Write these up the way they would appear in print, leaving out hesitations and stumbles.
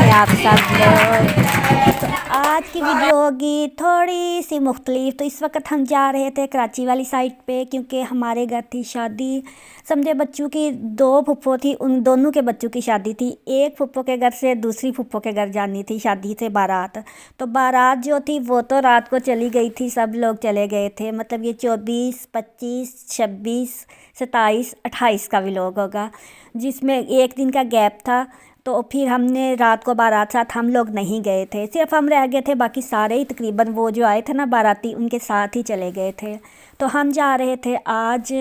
हैं आप सब लोग। तो आज की वीडियो होगी थोड़ी सी मुख्तलिफ। तो इस वक्त हम जा रहे थे कराची वाली साइड पे, क्योंकि हमारे घर थी शादी। समझे बच्चों की दो फुफ्फो थी, उन दोनों के बच्चों की शादी थी। एक फुफ्फो के घर से दूसरी फुफ्फो के घर जानी थी शादी से बारात। तो बारात जो थी वो तो रात को चली गई थी, सब लोग चले गए थे। मतलब ये 24, 25, 26, 27, 28 का भी लोग होगा, जिसमें एक दिन का गैप था। तो फिर हमने रात को बारात साथ हम लोग नहीं गए थे, सिर्फ हम रह गए थे। बाकी सारे ही तकरीबन वो जो आए थे ना बाराती, उनके साथ ही चले गए थे। तो हम जा रहे थे आज,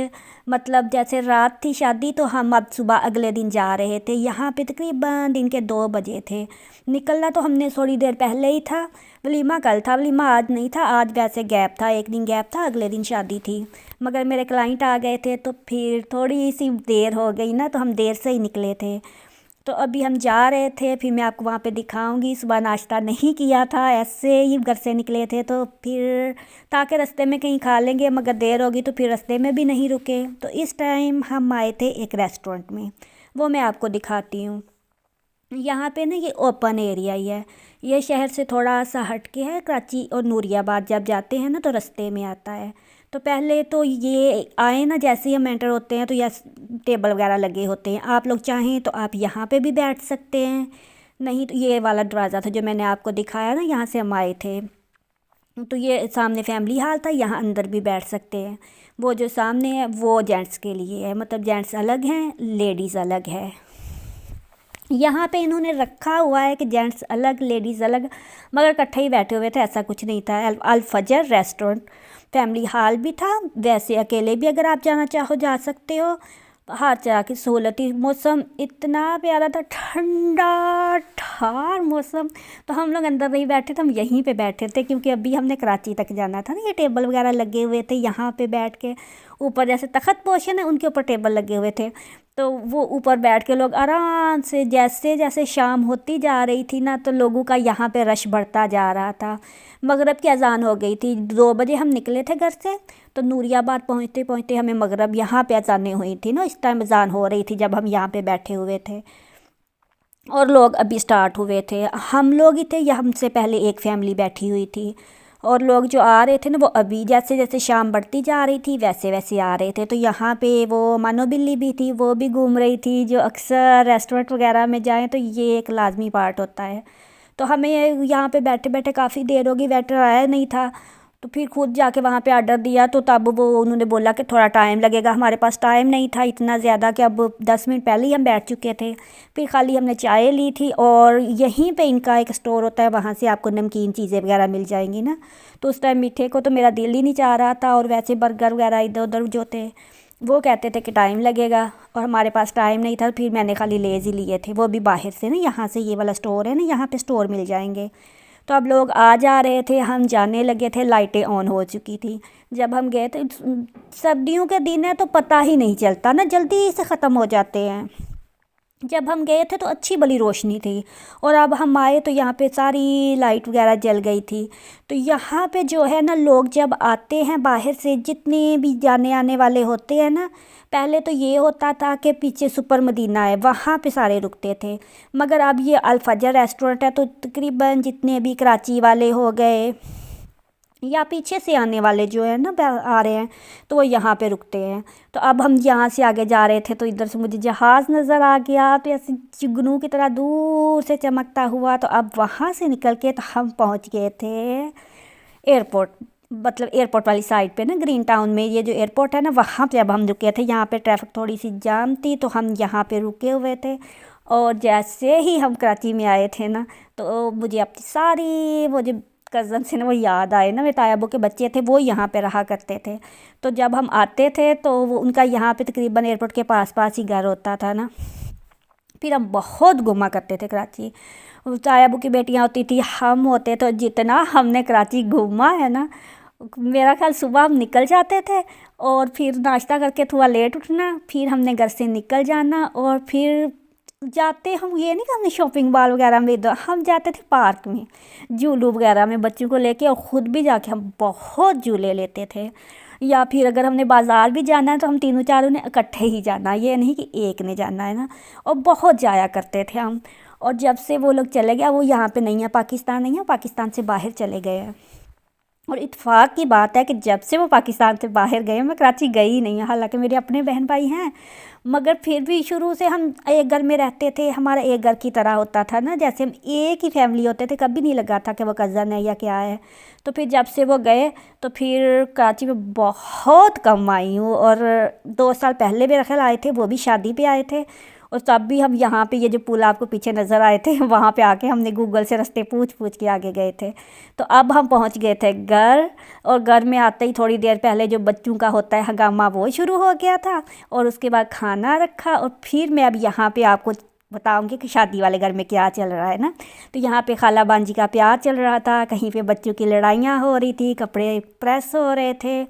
मतलब जैसे रात थी शादी, तो हम अब सुबह अगले दिन जा रहे थे। यहाँ पे तकरीबन दिन के 2 बजे थे। निकलना तो हमने थोड़ी देर पहले ही था। वलीमा कल था, वलीमा आज नहीं था। आज वैसे गैप था, एक दिन गैप था, अगले दिन शादी थी। मगर मेरे क्लाइंट आ गए थे तो फिर थोड़ी सी देर हो गई ना, तो हम देर से ही निकले थे। तो अभी हम जा रहे थे, फिर मैं आपको वहाँ पे दिखाऊंगी। सुबह नाश्ता नहीं किया था, ऐसे ही घर से निकले थे। तो फिर ताकि रास्ते में कहीं खा लेंगे, मगर देर होगी तो फिर रास्ते में भी नहीं रुके। तो इस टाइम हम आए थे एक रेस्टोरेंट में, वो मैं आपको दिखाती हूँ। यहाँ पे ना ये ओपन एरिया ही है। ये शहर से थोड़ा सा हट के है। कराची और नूरियाबाद जब जाते हैं ना तो रास्ते में आता है। तो पहले तो ये आए ना, जैसे ही हम एंटर होते हैं तो यह टेबल वगैरह लगे होते हैं। आप लोग चाहें तो आप यहाँ पे भी बैठ सकते हैं, नहीं तो ये वाला दरवाज़ा था जो मैंने आपको दिखाया ना, यहाँ से हम आए थे। तो ये सामने फैमिली हाल था, यहाँ अंदर भी बैठ सकते हैं। वो जो सामने है वो जेंट्स के लिए है, मतलब जेंट्स अलग हैं, लेडीज़ अलग है। यहाँ पे इन्होंने रखा हुआ है कि जेंट्स अलग लेडीज़ अलग, मगर इकट्ठे ही बैठे हुए थे, ऐसा कुछ नहीं था। अल फजर रेस्टोरेंट फैमिली हाल भी था, वैसे अकेले भी अगर आप जाना चाहो जा सकते हो। हर तरह की सहूलत थी। मौसम इतना प्यारा था, ठंडा ठार मौसम। तो हम लोग अंदर नहीं बैठे थे, हम यहीं पे बैठे थे, क्योंकि अभी हमने कराची तक जाना था ना। ये टेबल वगैरह लगे हुए थे यहाँ पे बैठ के। ऊपर जैसे तख्त पोर्शन है उनके ऊपर टेबल लगे हुए थे। तो वो ऊपर बैठ के लोग आराम से, जैसे जैसे शाम होती जा रही थी ना, तो लोगों का यहाँ पे रश बढ़ता जा रहा था। मगरिब की अजान हो गई थी, 2 बजे हम निकले थे घर से। तो नूरियाबाद पहुँचते पहुँचते हमें मगरिब यहाँ पे अजानें हुई थी ना, इस टाइम अजान हो रही थी जब हम यहाँ पे बैठे हुए थे। और लोग अभी स्टार्ट हुए थे, हम लोग ही थे या हमसे पहले एक फैमिली बैठी हुई थी। और लोग जो आ रहे थे ना, वो अभी जैसे जैसे शाम बढ़ती जा रही थी वैसे वैसे आ रहे थे। तो यहाँ पे वो मानो बिल्ली भी थी, वो भी घूम रही थी। जो अक्सर रेस्टोरेंट वगैरह में जाएं तो ये एक लाजमी पार्ट होता है। तो हमें यहाँ पे बैठे बैठे काफ़ी देर होगी, वेटर आया नहीं था। तो फिर खुद जाके वहाँ पे आर्डर दिया, तो तब वो उन्होंने बोला कि थोड़ा टाइम लगेगा। हमारे पास टाइम नहीं था इतना ज़्यादा कि अब 10 मिनट पहले ही हम बैठ चुके थे। फिर खाली हमने चाय ली थी, और यहीं पे इनका एक स्टोर होता है, वहाँ से आपको नमकीन चीज़ें वगैरह मिल जाएंगी ना। तो उस टाइम मीठे को तो मेरा दिल ही नहीं चाह रहा था, और वैसे बर्गर वगैरह इधर उधर जो थे वो कहते थे कि टाइम लगेगा, और हमारे पास टाइम नहीं था। फिर मैंने खाली लेज़ ही लिए थे, वो भी बाहर से ना, यहाँ से ये वाला स्टोर है ना, यहाँ पे स्टोर मिल जाएंगे। तो अब लोग आ जा रहे थे, हम जाने लगे थे, लाइटें ऑन हो चुकी थी जब हम गए थे। सर्दियों के दिन है तो पता ही नहीं चलता ना, जल्दी से ख़त्म हो जाते हैं। जब हम गए थे तो अच्छी भली रोशनी थी, और अब हम आए तो यहाँ पे सारी लाइट वगैरह जल गई थी। तो यहाँ पे जो है ना, लोग जब आते हैं बाहर से, जितने भी जाने आने वाले होते हैं ना, पहले तो ये होता था कि पीछे सुपर मदीना है, वहाँ पे सारे रुकते थे। मगर अब ये अल फजर रेस्टोरेंट है, तो तकरीबन जितने भी कराची वाले हो गए या पीछे से आने वाले जो है ना आ रहे हैं, तो वो यहाँ पे रुकते हैं। तो अब हम यहाँ से आगे जा रहे थे, तो इधर से मुझे जहाज़ नज़र आ गया, तो ऐसे जुगनू की तरह दूर से चमकता हुआ। तो अब वहाँ से निकल के तो हम पहुँच गए थे एयरपोर्ट, मतलब एयरपोर्ट वाली साइड पे ना, ग्रीन टाउन में ये जो एयरपोर्ट है ना, वहाँ पे अब हम रुके थे। यहाँ पे ट्रैफिक थोड़ी सी जाम थी, तो हम यहाँ पे रुके हुए थे। और जैसे ही हम कराची में आए थे ना, तो मुझे अपनी सारी वो जो कज़न से ना वो याद आए ना, मेरे तायाबू के बच्चे थे, वो यहाँ पे रहा करते थे। तो जब हम आते थे तो वो उनका यहाँ पे तकरीबन एयरपोर्ट के पास पास ही घर होता था ना। फिर हम बहुत घूमा करते थे कराची। तायाबू की बेटियाँ होती थी, हम होते, तो जितना हमने कराची घूमा है ना, मेरा ख्याल सुबह हम निकल जाते थे, और फिर नाश्ता करके थोड़ा लेट उठना, फिर हमने घर से निकल जाना। और फिर जाते हम ये नहीं कि हमने शॉपिंग मॉल वगैरह में, हम जाते थे पार्क में, झूलू वगैरह में बच्चों को लेके, और ख़ुद भी जाके हम बहुत झूले लेते थे। या फिर अगर हमने बाज़ार भी जाना है तो हम तीनों चारों ने इकट्ठे ही जाना, ये नहीं कि एक ने जाना है ना। और बहुत जाया करते थे हम। और जब से वो लोग चले गए, वो यहाँ पे नहीं है, पाकिस्तान नहीं है, पाकिस्तान से बाहर चले गए हैं। और इत्तेफाक की बात है कि जब से वो पाकिस्तान से बाहर गए मैं कराची गई ही नहीं, हालांकि मेरे अपने बहन भाई हैं, मगर फिर भी शुरू से हम एक घर में रहते थे, हमारा एक घर की तरह होता था ना, जैसे हम एक ही फैमिली होते थे, कभी नहीं लगा था कि वो कज़न है या क्या है। तो फिर जब से वो गए तो फिर कराची में बहुत कम आई हूँ। और 2 साल पहले मेरा ख्याल आए थे, वो भी शादी पे आए थे, और तब भी हम यहाँ पे ये जो पुल आपको पीछे नज़र आए थे वहाँ पे आके हमने गूगल से रास्ते पूछ पूछ के आगे गए थे। तो अब हम पहुँच गए थे घर, और घर में आते ही थोड़ी देर पहले जो बच्चों का होता है हंगामा वो शुरू हो गया था, और उसके बाद खाना रखा, और फिर मैं अब यहाँ पे आपको बताऊंगी कि शादी वाले घर में क्या चल रहा है ना। तो यहाँ पे खाला बांजी का प्यार चल रहा था, कहीं पे बच्चों की लड़ाइयाँ हो रही थी, कपड़े प्रेस हो रहे थे,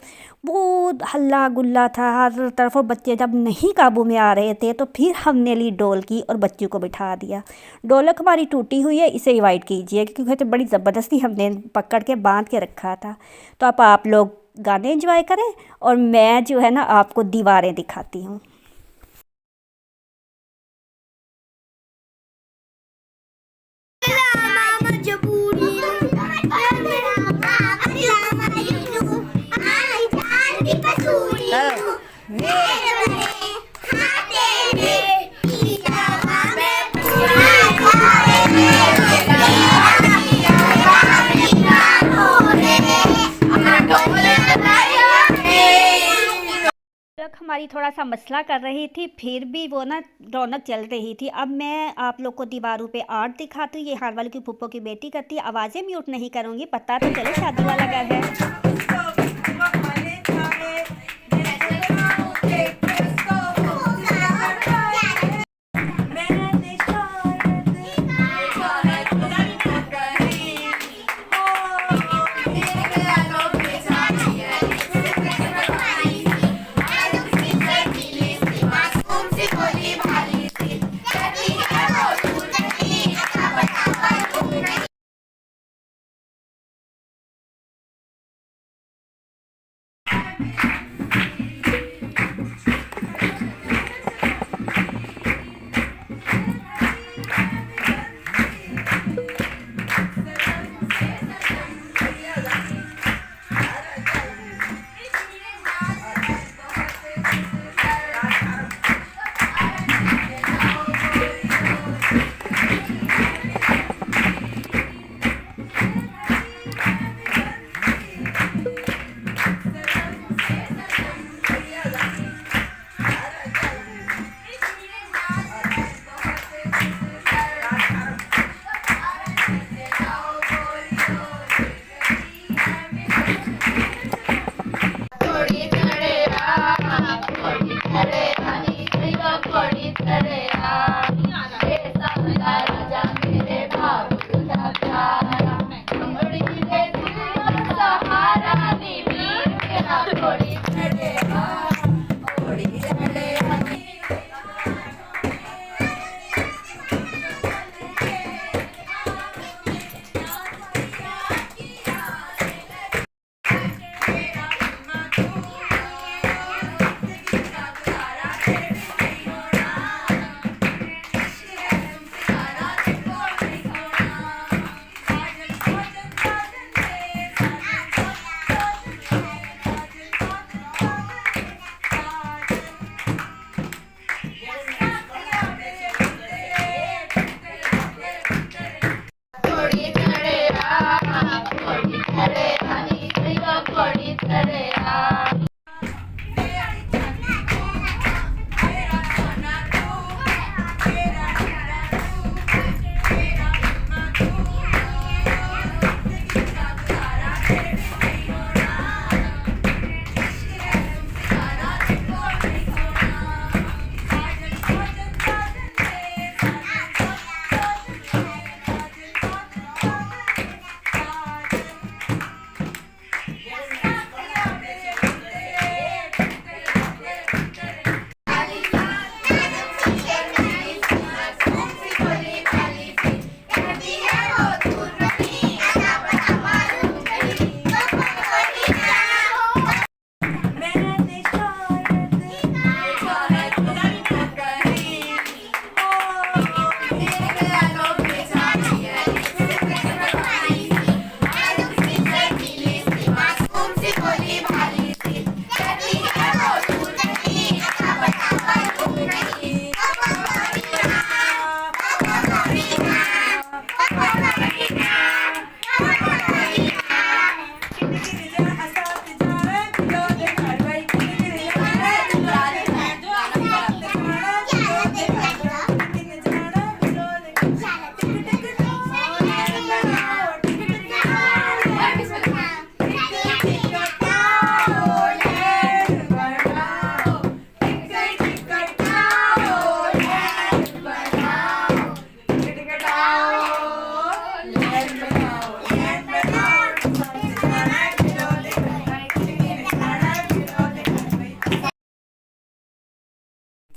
बहुत हल्ला गुल्ला था हर तरफ। और बच्चे जब नहीं काबू में आ रहे थे तो फिर हमने ली ढोलकी और बच्चों को बिठा दिया। ढोलक हमारी टूटी हुई है, इसे अवॉइड कीजिए, क्योंकि तो बड़ी ज़बरदस्ती हमने पकड़ के बांध के रखा था। तो अब आप लोग गाने एंजॉय करें, और मैं जो है ना आपको दीवारें दिखाती हूँ। हमारी थोड़ा सा मसला कर रही थी, फिर भी वो ना रौनक चल रही थी। अब मैं आप लोग को दीवारों पे आर्ट दिखाती हूँ, ये हार वाले की फूफो की बेटी करती है। आवाज़ें म्यूट नहीं करूँगी, पता तो चले शादी वाला घर है।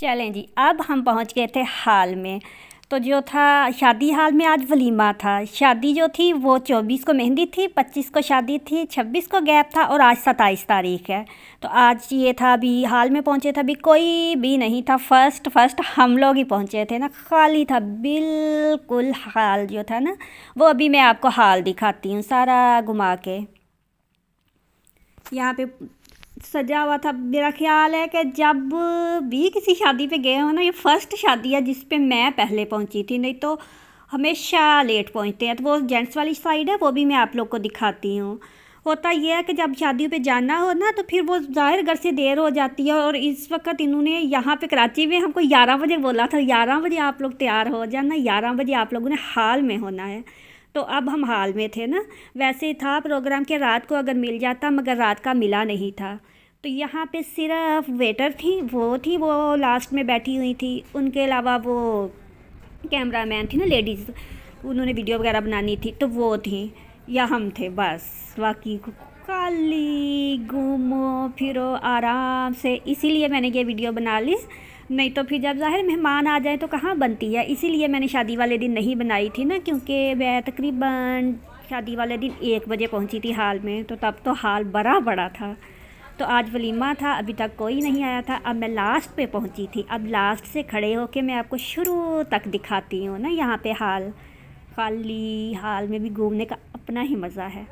चलें जी, अब हम पहुंच गए थे हाल में। तो जो था शादी हाल में आज वलीमा था। शादी जो थी वो 24 को मेहंदी थी, 25 को शादी थी, 26 को गैप था और आज 27 तारीख है। तो आज ये था, अभी हाल में पहुंचे थे, अभी कोई भी नहीं था। फर्स्ट हम लोग ही पहुंचे थे ना, खाली था बिल्कुल हाल जो था ना। वो अभी मैं आपको हाल दिखाती हूँ सारा घुमा के। यहाँ पे सजा हुआ था। मेरा ख्याल है कि जब भी किसी शादी पे गए हो ना, ये फ़र्स्ट शादी है जिस पे मैं पहले पहुंची थी, नहीं तो हमेशा लेट पहुंचते हैं। तो वो जेंट्स वाली साइड है, वो भी मैं आप लोग को दिखाती हूँ। होता यह है कि जब शादियों पे जाना हो ना, तो फिर वो ज़ाहिर घर से देर हो जाती है। और इस वक्त इन्होंने यहाँ पे कराची में हमको 11 बजे बोला था, 11 बजे आप लोग तैयार हो जाना, 11 बजे आप लोगों ने हाल में होना है। तो अब हम हाल में थे ना। वैसे था प्रोग्राम के रात को अगर मिल जाता, मगर रात का मिला नहीं था। तो यहाँ पे सिर्फ वेटर थी, वो लास्ट में बैठी हुई थी। उनके अलावा वो कैमरामैन थी ना, लेडीज़, उन्होंने वीडियो वगैरह बनानी थी, तो वो थी, या हम थे बस। बाकी खाली घूमो फिरो आराम से, इसीलिए मैंने ये वीडियो बना ली। नहीं तो फिर जब ज़ाहिर मेहमान आ जाए तो कहाँ बनती है। इसीलिए मैंने शादी वाले दिन नहीं बनाई थी ना, क्योंकि मैं तकरीबन शादी वाले दिन 1 बजे पहुंची थी हाल में। तो तब तो हाल बड़ा था। तो आज वलीमा था, अभी तक कोई नहीं आया था। अब मैं लास्ट पे पहुंची थी। अब लास्ट से खड़े होके मैं आपको शुरू तक दिखाती हूँ ना। यहाँ पे हाल खाली, हाल में भी घूमने का अपना ही मज़ा है।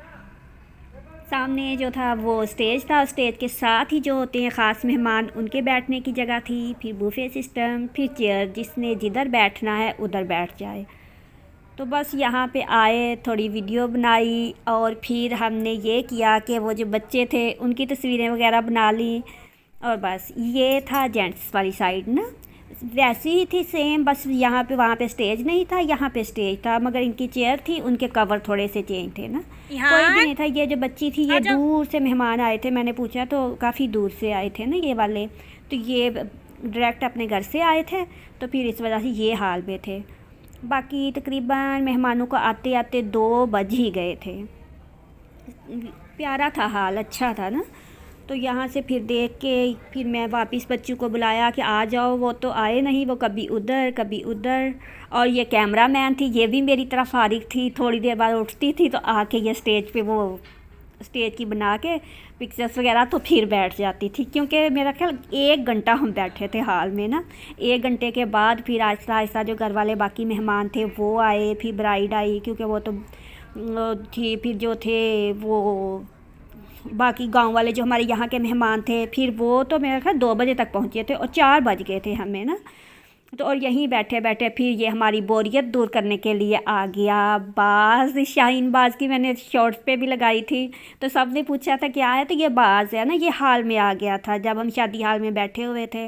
सामने जो था वो स्टेज था, स्टेज के साथ ही जो होते हैं ख़ास मेहमान, उनके बैठने की जगह थी। फिर बुफे सिस्टम, फिर चेयर, जिसने जिधर बैठना है उधर बैठ जाए। तो बस यहाँ पे आए, थोड़ी वीडियो बनाई और फिर हमने ये किया कि वो जो बच्चे थे उनकी तस्वीरें वगैरह बना ली। और बस ये था जेंट्स वाली साइड ना, वैसी ही थी सेम। बस यहाँ पे, वहाँ पे स्टेज नहीं था, यहाँ पे स्टेज था, मगर इनकी चेयर थी, उनके कवर थोड़े से चेंज थे ना। कोई भी नहीं था। ये जो बच्ची थी, ये दूर से मेहमान आए थे। मैंने पूछा तो काफ़ी दूर से आए थे ना ये वाले। तो ये डायरेक्ट अपने घर से आए थे, तो फिर इस वजह से ये हाल में थे। बाकी तकरीबन मेहमानों को आते आते 2 बज ही गए थे। प्यारा था हाल, अच्छा था ना। तो यहाँ से फिर देख के फिर मैं वापस बच्चों को बुलाया कि आ जाओ। वो तो आए नहीं, वो कभी उधर कभी उधर। और ये कैमरा मैन थी, ये भी मेरी तरफ फारिग थी। थोड़ी देर बाद उठती थी तो आके ये स्टेज पे, वो स्टेज की बना के पिक्चर्स वगैरह, तो फिर बैठ जाती थी। क्योंकि मेरा ख्याल 1 घंटा हम बैठे थे हाल में ना। 1 घंटे के बाद फिर आहिस्ता आहिस्ता जो घर वाले बाकी मेहमान थे वो आए, फिर ब्राइड आई, क्योंकि वो तो थी। फिर जो थे वो बाकी गांव वाले जो हमारे यहाँ के मेहमान थे, फिर वो तो मेरा ख्याल 2 बजे तक पहुँचे थे और 4 बज गए थे हमें ना। तो और यहीं बैठे बैठे फिर ये हमारी बोरियत दूर करने के लिए आ गया बाज। शाहीन बाज की मैंने शॉर्ट्स पे भी लगाई थी, तो सब ने पूछा था क्या है, तो ये बाज है ना। ये हाल में आ गया था जब हम शादी हाल में बैठे हुए थे।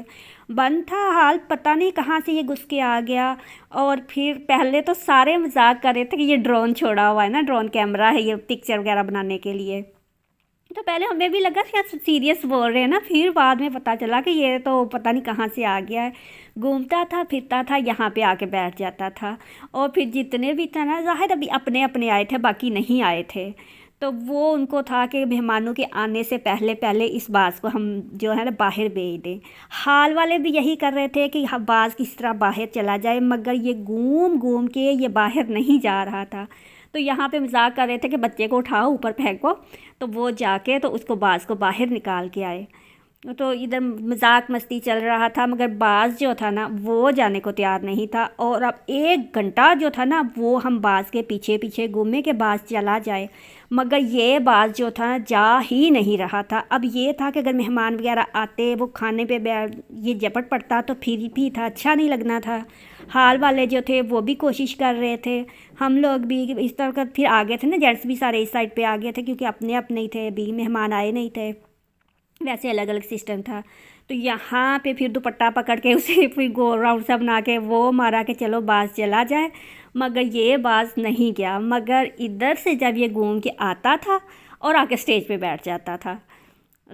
बंद था हाल, पता नहीं कहाँ से ये घुस के आ गया। और फिर पहले तो सारे मजाक कर रहे थे कि ये ड्रोन छोड़ा हुआ है ना, ड्रोन कैमरा है ये पिक्चर वगैरह बनाने के लिए। तो पहले हमें भी लगा शायद सीरियस बोल रहे हैं ना, फिर बाद में पता चला कि ये तो पता नहीं कहाँ से आ गया है। घूमता था फिरता था, यहाँ पे आके बैठ जाता था। और फिर जितने भी था ना, ज़ाहिर अभी अपने अपने आए थे, बाकी नहीं आए थे। तो वो उनको था कि मेहमानों के आने से पहले पहले इस बाज़ को हम जो है ना बाहर भेज दें। हाल वाले भी यही कर रहे थे कि बाज़ किस तरह बाहर चला जाए, मगर ये घूम घूम के ये बाहर नहीं जा रहा था। तो यहाँ पे मजाक कर रहे थे कि बच्चे को उठाओ ऊपर फेंको, तो वो जाके तो उसको बाज़ को बाहर निकाल के आए। तो इधर मजाक मस्ती चल रहा था, मगर बाज़ जो था ना वो जाने को तैयार नहीं था। और अब 1 घंटा जो था ना, वो हम बाज़ के पीछे पीछे घूमे कि बाज़ चला जाए, मगर ये बाज़ जो था जा ही नहीं रहा था। अब ये था कि अगर मेहमान वगैरह आते, वो खाने पे ये झपट पड़ता तो फिर भी था, अच्छा नहीं लगना था। हाल वाले जो थे वो भी कोशिश कर रहे थे, हम लोग भी इस तरह का। फिर आ गए थे ना जेंट्स भी सारे इस साइड पे आ गए थे, क्योंकि अपने अपने ही थे, भी मेहमान आए नहीं थे। वैसे अलग अलग सिस्टम था। तो यहाँ पे फिर दुपट्टा पकड़ के उसे फिर गोल राउंड सा बना के वो मारा कि चलो बाज़ चला जाए, मगर ये बाज़ नहीं गया। मगर इधर से जब ये घूम के आता था और आके स्टेज पे बैठ जाता था,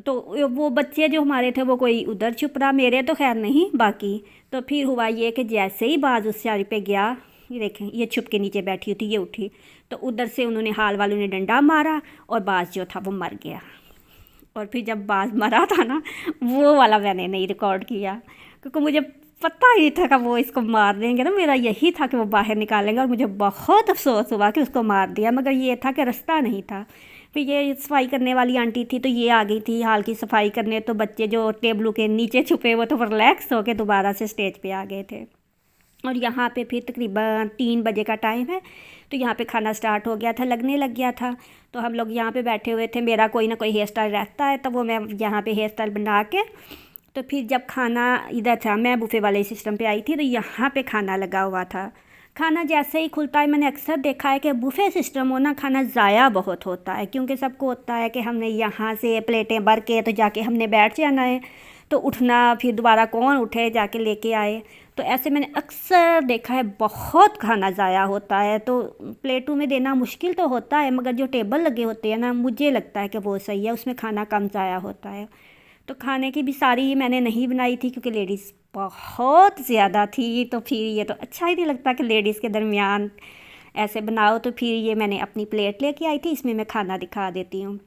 तो वो बच्चे जो हमारे थे वो कोई उधर छुप रहा, मेरे तो खैर नहीं बाकी। तो फिर हुआ ये कि जैसे ही बाज़ उस चारी पे गया, ये देखें ये छुप के नीचे बैठी थी, ये उठी तो उधर से उन्होंने हाल वालों ने डंडा मारा और बाज़ जो था वो मर गया। और फिर जब बाज़ मरा था ना, वो वाला मैंने नहीं रिकॉर्ड किया, क्योंकि मुझे पता ही था कि वो इसको मार देंगे ना, मेरा यही था कि वो बाहर निकालेंगे और मुझे बहुत अफसोस हुआ कि उसको मार दिया, मगर ये था कि रास्ता नहीं था। फिर ये सफाई करने वाली आंटी थी तो ये आ गई थी हाल की सफाई करने, तो बच्चे जो टेबलों के नीचे छुपे वो तो रिलैक्स होके दोबारा से स्टेज पे आ गए थे। और यहाँ पे फिर तकरीबन 3 बजे का टाइम है, तो यहाँ पे खाना स्टार्ट हो गया था, लगने लग गया था। तो हम लोग यहाँ पे बैठे हुए थे, मेरा कोई ना कोई हेयर स्टाइल रहता है, तो वो मैं यहाँ पे हेयर स्टाइल बना के, तो फिर जब खाना इधर था, मैं बुफे वाले सिस्टम पे आई थी, तो यहाँ पे खाना लगा हुआ था। खाना जैसे ही खुलता है, मैंने अक्सर देखा है कि बुफे सिस्टम हो ना, खाना ज़ाया बहुत होता है, क्योंकि सबको होता है कि हमने यहाँ से प्लेटें भर के तो जाके हमने बैठ जाना है, तो उठना फिर दोबारा कौन उठे जाके लेके आए। तो ऐसे मैंने अक्सर देखा है, बहुत खाना ज़ाया होता है। तो प्लेटों में देना मुश्किल तो होता है, मगर जो टेबल लगे होते हैं ना, मुझे लगता है कि वो सही है, उसमें खाना कम ज़ाया होता है। तो खाने की भी सारी मैंने नहीं बनाई थी, क्योंकि लेडीज़ बहुत ज़्यादा थी, तो फिर ये तो अच्छा ही नहीं लगता कि लेडीज़ के दरमियान ऐसे बनाओ। तो फिर ये मैंने अपनी प्लेट लेके आई थी, इसमें मैं खाना दिखा देती हूँ।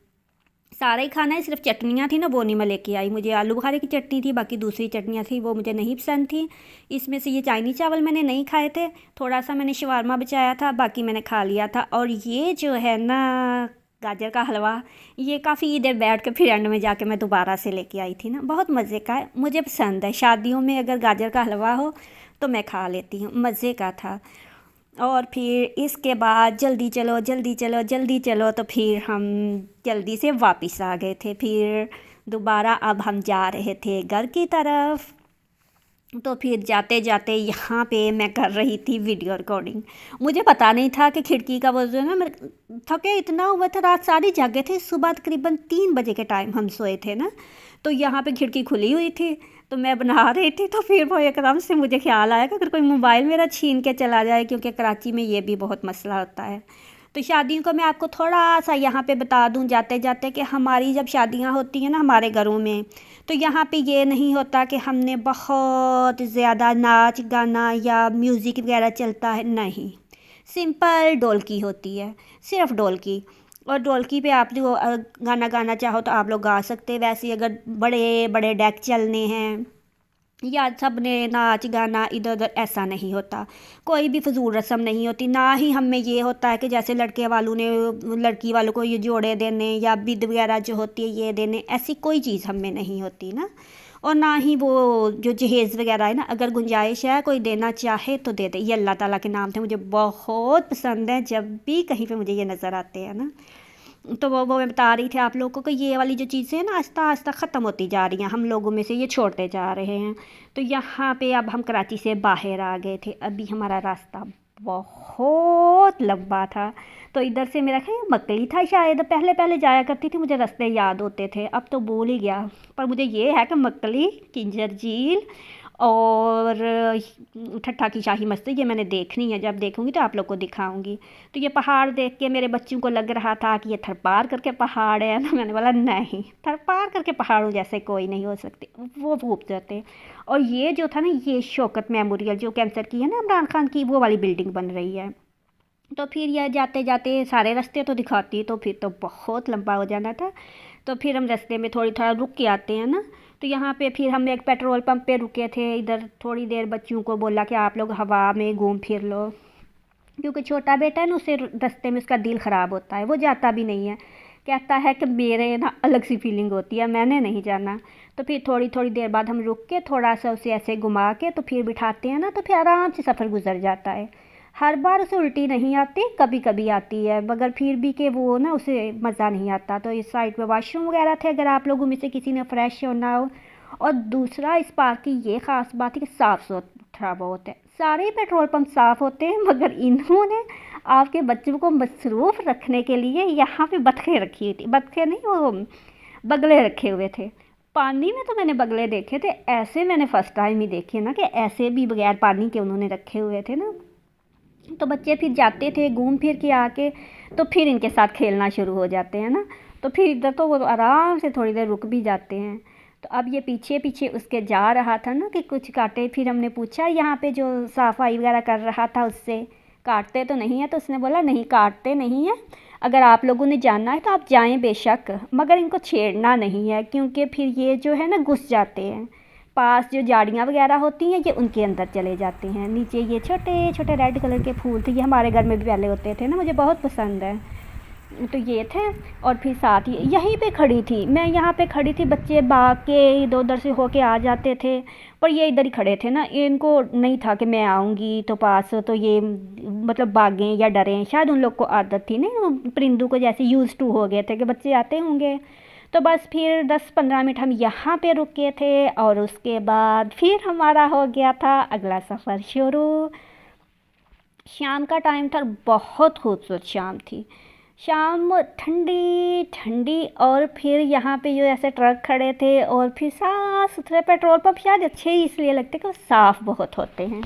सारा ही खाना है, सिर्फ चटनियाँ थी ना वो नहीं मैं लेके आई, मुझे आलू बुखारे की चटनी थी, बाकी दूसरी चटनियाँ थी वो मुझे नहीं पसंद थी। इसमें से ये चाइनीज़ चावल मैंने नहीं खाए थे, थोड़ा सा मैंने शवारमा बचाया था, बाकी मैंने खा लिया था। और ये जो है ना गाजर का हलवा, ये काफ़ी देर बैठ के फिर एंड में जाके मैं दोबारा से लेके आई थी ना, बहुत मज़े का है, मुझे पसंद है। शादियों में अगर गाजर का हलवा हो तो मैं खा लेती हूँ, मज़े का था। और फिर इसके बाद जल्दी चलो जल्दी चलो जल्दी चलो, तो फिर हम जल्दी से वापस आ गए थे। फिर दोबारा अब हम जा रहे थे घर की तरफ। तो फिर जाते जाते यहाँ पे मैं कर रही थी वीडियो रिकॉर्डिंग। मुझे पता नहीं था कि खिड़की का वो जो है ना, मेरे थके इतना हुआ था, रात सारी जागे थे, सुबह तकरीबन 3 बजे के टाइम हम सोए थे ना, तो यहाँ पे खिड़की खुली हुई थी, तो मैं बना रही थी, तो फिर वो एकदम से मुझे ख्याल आया कि अगर कोई मोबाइल मेरा छीन के चला जाए, क्योंकि कराची में ये भी बहुत मसला होता है। तो शादियों का मैं आपको थोड़ा सा यहाँ पे बता दूँ जाते जाते, कि हमारी जब शादियाँ होती हैं ना हमारे घरों में, तो यहाँ पे ये नहीं होता कि हमने बहुत ज़्यादा नाच गाना या म्यूज़िक वगैरह चलता है, नहीं, सिंपल ढोलकी होती है, सिर्फ ढोलकी। और ढोलकी पे आप जो गाना गाना चाहो तो आप लोग गा सकते हैं। वैसे अगर बड़े बड़े डेक चलने हैं या सब ने नाच गाना इधर उधर, ऐसा नहीं होता, कोई भी फजूल रस्म नहीं होती। ना ही हमें ये होता है कि जैसे लड़के वालों ने लड़की वालों को ये जोड़े देने या बिद वगैरह जो होती है ये देने, ऐसी कोई चीज़ हमें नहीं होती ना। और ना ही वो जो जहेज़ वगैरह है ना, अगर गुंजाइश है कोई देना चाहे तो दे दे, ये अल्लाह ताला के नाम थे, मुझे बहुत पसंद है जब भी कहीं पे मुझे ये नज़र आते हैं ना। तो वो मैं बता रही थी आप लोगों को कि ये वाली जो चीज़ें हैं ना आहिस्ता आहिस्ता ख़त्म होती जा रही हैं, हम लोगों में से ये छोड़ते जा रहे हैं। तो यहाँ पे अब हम कराची से बाहर आ गए थे, अभी हमारा रास्ता बहुत लंबा था। तो इधर से मेरा ख्याल मकली था शायद, पहले पहले जाया करती थी, मुझे रास्ते याद होते थे, अब तो भूल ही गया। पर मुझे ये है कि मकली, किंजर झील और ठट्ठा की शाही मस्जिद ये मैंने देखनी है, जब देखूँगी तो आप लोग को दिखाऊंगी। तो ये पहाड़ देख के मेरे बच्चों को लग रहा था कि ये थरपार करके पहाड़ है ना, मैंने बोला नहीं, थरपार करके पहाड़ों जैसे कोई नहीं हो सकते, वो खूबसूरत है। और ये जो था ना, ये शौकत मेमोरियल जो कैंसर की है ना इमरान खान की, वो वाली बिल्डिंग बन रही है। तो फिर यह जाते जाते सारे रास्ते तो दिखाती, तो फिर तो बहुत लंबा हो जाना था। तो फिर हम रास्ते में थोड़ा रुक के आते हैं ना। तो यहाँ पे फिर हम एक पेट्रोल पंप पे रुके थे, इधर थोड़ी देर बच्चों को बोला कि आप लोग हवा में घूम फिर लो, क्योंकि छोटा बेटा है ना, उसे रास्ते में उसका दिल ख़राब होता है, वो जाता भी नहीं है, कहता है कि मेरे ना अलग सी फीलिंग होती है, मैंने नहीं जाना। तो फिर थोड़ी थोड़ी देर बाद हम रुक के थोड़ा सा उसे ऐसे घुमा के तो फिर बिठाते हैं ना, तो फिर आराम से सफ़र गुजर जाता है। हर बार उसे उल्टी नहीं आती, कभी कभी आती है, मगर फिर भी कि वो ना उसे मज़ा नहीं आता। तो इस साइड पे वॉशरूम वगैरह थे, अगर आप लोगों में से किसी ने फ्रेश होना हो। और दूसरा इस पार्क की ये ख़ास बात है कि साफ़ सुथरा बहुत है, सारे पेट्रोल पंप साफ़ होते हैं, मगर इन्होंने आपके बच्चों को मसरूफ़ रखने के लिए यहाँ पे बतखें रखी हुई थी, बतखें नहीं, वो बगले रखे हुए थे। पानी में तो मैंने बगले देखे थे, ऐसे मैंने फ़र्स्ट टाइम ही देखे ना, कि ऐसे भी बगैर पानी के उन्होंने रखे हुए थे ना। तो बच्चे फिर जाते थे घूम फिर के आके, तो फिर इनके साथ खेलना शुरू हो जाते हैं ना। तो फिर इधर तो वो आराम से थोड़ी देर रुक भी जाते हैं। तो अब ये पीछे पीछे उसके जा रहा था ना कि कुछ काटे, फिर हमने पूछा यहाँ पे जो सफाई वगैरह कर रहा था उससे, काटते तो नहीं है? तो उसने बोला नहीं काटते नहीं है, अगर आप लोगों ने जाना है तो आप जाएं बेशक, मगर इनको छेड़ना नहीं है, क्योंकि फिर ये जो है ना घुस जाते हैं। पास जो झाड़ियाँ वगैरह होती हैं ये उनके अंदर चले जाते हैं। नीचे ये छोटे छोटे रेड कलर के फूल थे, ये हमारे घर में भी पहले होते थे ना, मुझे बहुत पसंद है। तो ये थे। और फिर साथ ही यहीं पे खड़ी थी मैं, यहाँ पे खड़ी थी, बच्चे भाग के इधर उधर से होके आ जाते थे, पर ये इधर ही खड़े थे ना, इनको नहीं था कि मैं आऊँगी तो पास, तो ये मतलब भागें या डरें, शायद उन लोग को आदत थी ना परिंदों को, जैसे यूज़ टू हो गए थे कि बच्चे आते होंगे। तो बस फिर 10-15 मिनट हम यहाँ पे रुके थे और उसके बाद फिर हमारा हो गया था अगला सफ़र शुरू। शाम का टाइम था, बहुत खूबसूरत शाम थी, शाम ठंडी ठंडी। और फिर यहाँ पे जो ऐसे ट्रक खड़े थे और फिर साफ़ सुथरे पेट्रोल पंप शायद अच्छे ही इसलिए लगते कि वो साफ़ बहुत होते हैं।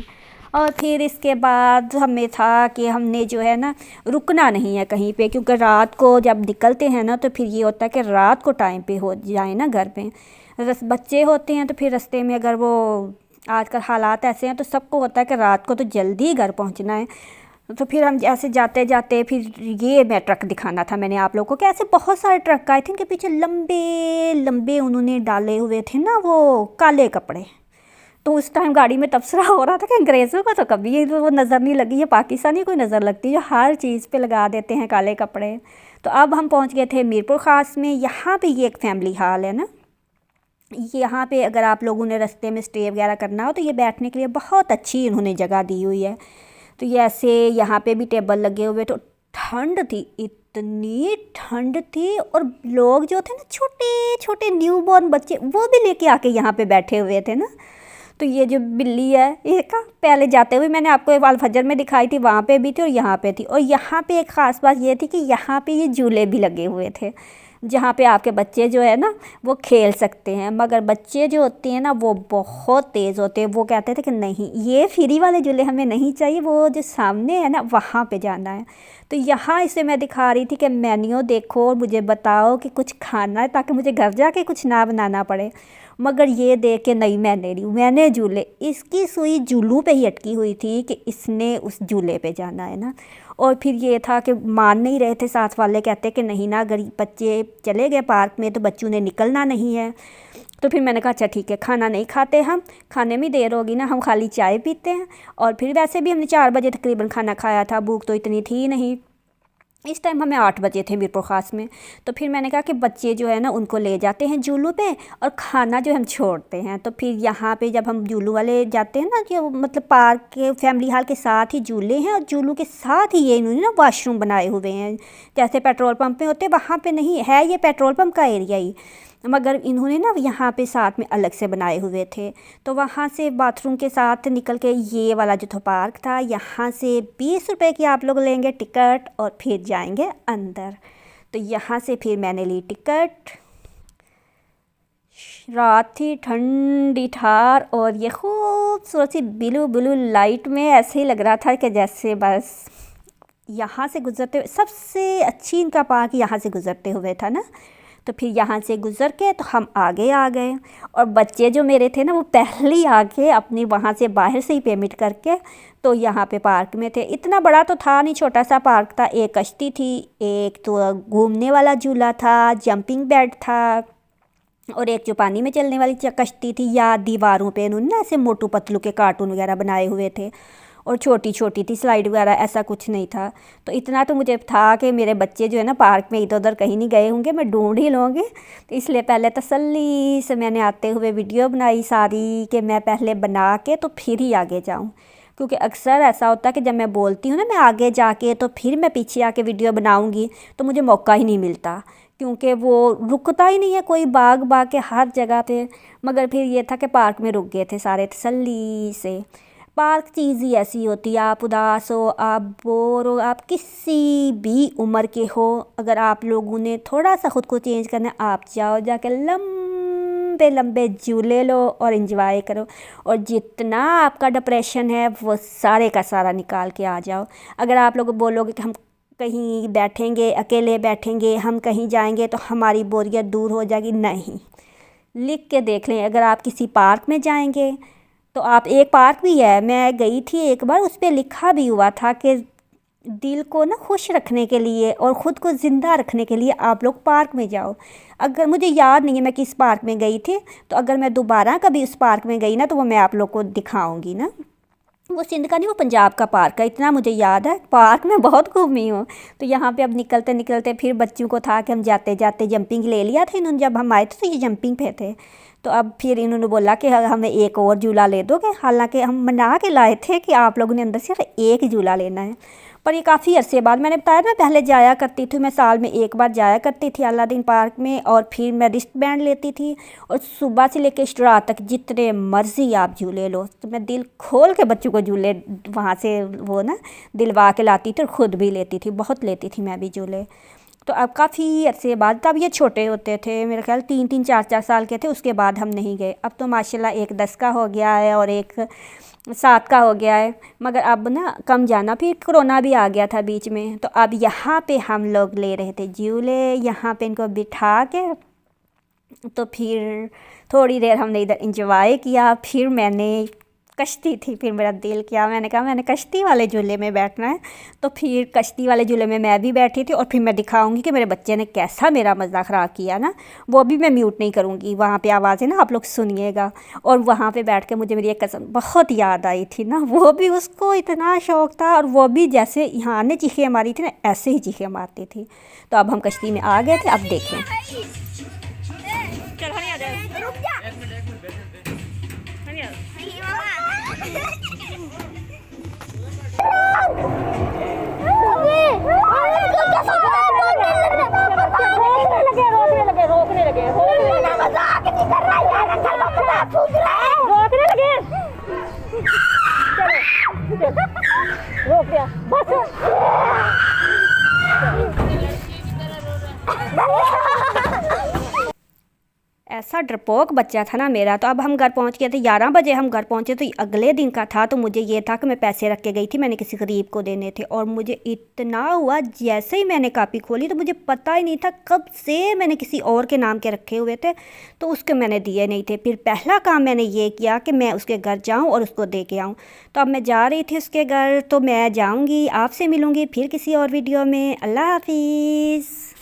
और फिर इसके बाद हमें था कि हमने जो है ना रुकना नहीं है कहीं पे, क्योंकि रात को जब निकलते हैं ना तो फिर ये होता है कि रात को टाइम पे हो जाए ना घर पे, बच्चे होते हैं तो फिर रास्ते में अगर वो, आजकल हालात ऐसे हैं तो सबको होता है कि रात को तो जल्दी घर पहुंचना है। तो फिर हम ऐसे जाते जाते फिर ये मैं ट्रक दिखाना था मैंने आप लोगों को कि ऐसे बहुत सारे ट्रक आए थे, इनके पीछे लंबे लंबे उन्होंने डाले हुए थे ना वो काले कपड़े। तो उस टाइम गाड़ी में तबसरा हो रहा था कि अंग्रेज़ों को तो कभी वो नज़र नहीं लगी, ये पाकिस्तानी कोई नज़र लगती है जो हर चीज़ पे लगा देते हैं काले कपड़े। तो अब हम पहुंच गए थे मीरपुर ख़ास में। यहाँ पे ये एक फैमिली हॉल है ना, यहाँ पे अगर आप लोगों ने रास्ते में स्टे वगैरह करना हो तो ये बैठने के लिए बहुत अच्छी इन्होंने जगह दी हुई है। तो ये ऐसे यहाँ पे भी टेबल लगे हुए, तो ठंड थी, इतनी ठंड थी, और लोग जो थे ना छोटे छोटे न्यूबॉर्न बच्चे वो भी लेके आके यहाँ पे बैठे हुए थे ना। तो ये जो बिल्ली है ये का पहले जाते हुए मैंने आपको एक अल फजर में दिखाई थी, वहाँ पे भी थी और यहाँ पे थी। और यहाँ पे एक ख़ास बात ये थी कि यहाँ पे ये झूले भी लगे हुए थे जहाँ पे आपके बच्चे जो है ना वो खेल सकते हैं। मगर बच्चे जो होते हैं ना वो बहुत तेज़ होते हैं, वो कहते थे कि नहीं ये फ्री वाले झूले हमें नहीं चाहिए, वो जो सामने है ना वहाँ पे जाना है। तो यहाँ इसे मैं दिखा रही थी कि मेन्यू देखो और मुझे बताओ कि कुछ खाना है ताकि मुझे घर जाके कुछ ना बनाना पड़े। मगर ये देख के नहीं मैंने झूले, इसकी सुई झूलों पे ही अटकी हुई थी कि इसने उस झूले पे जाना है ना। और फिर ये था कि मान नहीं रहे थे साथ वाले, कहते कि नहीं ना अगर बच्चे चले गए पार्क में तो बच्चों ने निकलना नहीं है। तो फिर मैंने कहा अच्छा ठीक है, खाना नहीं खाते, हम खाने में देर होगी ना, हम खाली चाय पीते हैं। और फिर वैसे भी हमने 4 बजे तकरीबन खाना खाया था, भूख तो इतनी थी नहीं। इस टाइम हमें 8 बजे थे मीरपुर ख़ास में। तो फिर मैंने कहा कि बच्चे जो है ना उनको ले जाते हैं झूलों पे और खाना जो हम छोड़ते हैं। तो फिर यहाँ पे जब हम झूलों वाले जाते हैं ना, जो मतलब पार्क के फैमिली हॉल के साथ ही झूले हैं और झूलों के साथ ही ये इन्होंने ना वाशरूम बनाए हुए हैं, जैसे पेट्रोल पंप में होते वहाँ पे नहीं है, ये पेट्रोल पंप का एरिया ही, मगर इन्होंने ना यहाँ पे साथ में अलग से बनाए हुए थे। तो वहाँ से बाथरूम के साथ निकल के ये वाला जो था पार्क था, यहाँ से 20 रुपए की आप लोग लेंगे टिकट और फिर जाएंगे अंदर। तो यहाँ से फिर मैंने ली टिकट। रात थी, ठंडी ठार, और ये खूबसूरत सी ब्लू ब्लू लाइट में ऐसे ही लग रहा था कि जैसे बस यहाँ से गुज़रते हुए, सबसे अच्छी इनका पार्क यहाँ से गुज़रते हुए था ना। तो फिर यहाँ से गुज़र के तो हम आगे आ गए, और बच्चे जो मेरे थे ना वो पहले ही आके अपनी वहाँ से बाहर से ही पेमेंट करके तो यहाँ पे पार्क में थे। इतना बड़ा तो था नहीं, छोटा सा पार्क था। एक कश्ती थी, एक तो घूमने वाला झूला था, जंपिंग बेड था, और एक जो पानी में चलने वाली कश्ती थी, या दीवारों पे उन्होंने ना ऐसे मोटू पतलू के कार्टून वगैरह बनाए हुए थे, और छोटी छोटी थी स्लाइड वगैरह, ऐसा कुछ नहीं था। तो इतना तो मुझे था कि मेरे बच्चे जो है ना पार्क में इधर उधर कहीं नहीं गए होंगे, मैं ढूंढ ही लूँगी। तो इसलिए पहले तसल्ली से मैंने आते हुए वीडियो बनाई सारी, कि मैं पहले बना के तो फिर ही आगे जाऊँ, क्योंकि अक्सर ऐसा होता है कि जब मैं बोलती हूँ ना मैं आगे जाके तो फिर मैं पीछे आके वीडियो बनाऊँगी तो मुझे मौका ही नहीं मिलता, क्योंकि वो रुकता ही नहीं है कोई बाग बाग के हर जगह पे। मगर फिर ये था कि पार्क में रुक गए थे सारे तसल्ली से। पार्क चीज़ ही ऐसी होती है, आप उदास हो, आप बोर हो, आप किसी भी उम्र के हो, अगर आप लोगों ने थोड़ा सा ख़ुद को चेंज करना, आप जाओ जाके लंबे लंबे झूले लो और इन्जॉय करो, और जितना आपका डिप्रेशन है वो सारे का सारा निकाल के आ जाओ। अगर आप लोग बोलोगे कि हम कहीं बैठेंगे, अकेले बैठेंगे, हम कहीं जाएंगे तो हमारी बोरियत दूर हो जाएगी, नहीं, लिख के देख लें। अगर आप किसी पार्क में जाएंगे तो आप, एक पार्क भी है, मैं गई थी एक बार, उस पर लिखा भी हुआ था कि दिल को ना खुश रखने के लिए और ख़ुद को ज़िंदा रखने के लिए आप लोग पार्क में जाओ। अगर मुझे याद नहीं है मैं किस पार्क में गई थी, तो अगर मैं दोबारा कभी उस पार्क में गई ना तो वो मैं आप लोग को दिखाऊंगी ना। वो सिंध का नहीं, वो पंजाब का पार्क है, इतना मुझे याद है। पार्क में बहुत घूमी हूँ। तो यहाँ पे अब निकलते निकलते फिर बच्चों को था कि हम जाते जाते जंपिंग ले लिया था इन्होंने, जब हम आए थे तो ये जंपिंग पे थे। तो अब फिर इन्होंने बोला कि हमें एक और झूला ले दोगे, हालांकि हम मना के लाए थे कि आप लोगों ने अंदर सिर्फ एक झूला लेना है। पर ये काफ़ी अरसे बाद, मैंने बताया ना पहले जाया करती थी मैं, साल में एक बार जाया करती थी अलादीन पार्क में, और फिर मैं रिस्ट बैंड लेती थी और सुबह से लेकर रात तक जितने मर्ज़ी आप झूले लो। तो मैं दिल खोल के बच्चों को झूले वहाँ से वो ना दिलवा के लाती थी और ख़ुद भी लेती थी, बहुत लेती थी मैं भी झूले। तो अब काफ़ी अरसे बाद, तब ये छोटे होते थे, मेरे ख्याल 3-3 4-4 साल के थे, उसके बाद हम नहीं गए। अब तो माशाल्लाह एक 10 का हो गया है और एक 7 का हो गया है, मगर अब ना कम जाना, फिर कोरोना भी आ गया था बीच में। तो अब यहाँ पे हम लोग ले रहे थे झूले, यहाँ पे इनको बिठा के, तो फिर थोड़ी देर हमने इधर इंजॉय किया। फिर मैंने कश्ती थी, फिर मेरा दिल किया, मैंने कहा मैंने कश्ती वाले झूले में बैठना है। तो फिर कश्ती वाले झूले में मैं भी बैठी थी, और फिर मैं दिखाऊंगी कि मेरे बच्चे ने कैसा मेरा मज़ा ख़राब किया ना। वो भी मैं म्यूट नहीं करूँगी, वहाँ पे आवाज़ें ना आप लोग सुनिएगा। और वहाँ पे बैठ के मुझे मेरी एक कज़न बहुत याद आई थी ना, वो भी, उसको इतना शौक़ था, और वो भी जैसे यहाँ ने चीखें मारी थी ना, ऐसे ही चीखें मारती थी। तो अब हम कश्ती में आ गए थे, अब देखें। रोक दिया बस। ऐसा डरपोक बच्चा था ना मेरा। तो अब हम घर पहुंच गए थे, 11 बजे हम घर पहुंचे। तो अगले दिन का था, तो मुझे ये था कि मैं पैसे रख के गई थी, मैंने किसी गरीब को देने थे। और मुझे इतना हुआ, जैसे ही मैंने कापी खोली तो मुझे पता ही नहीं था कब से मैंने किसी और के नाम के रखे हुए थे, तो उसके मैंने दिए नहीं थे। फिर पहला काम मैंने ये किया कि मैं उसके घर जाऊँ और उसको दे के आऊँ। तो अब मैं जा रही थी उसके घर, तो मैं जाऊँगी, आपसे मिलूँगी फिर किसी और वीडियो में। अल्लाह हाफिज़।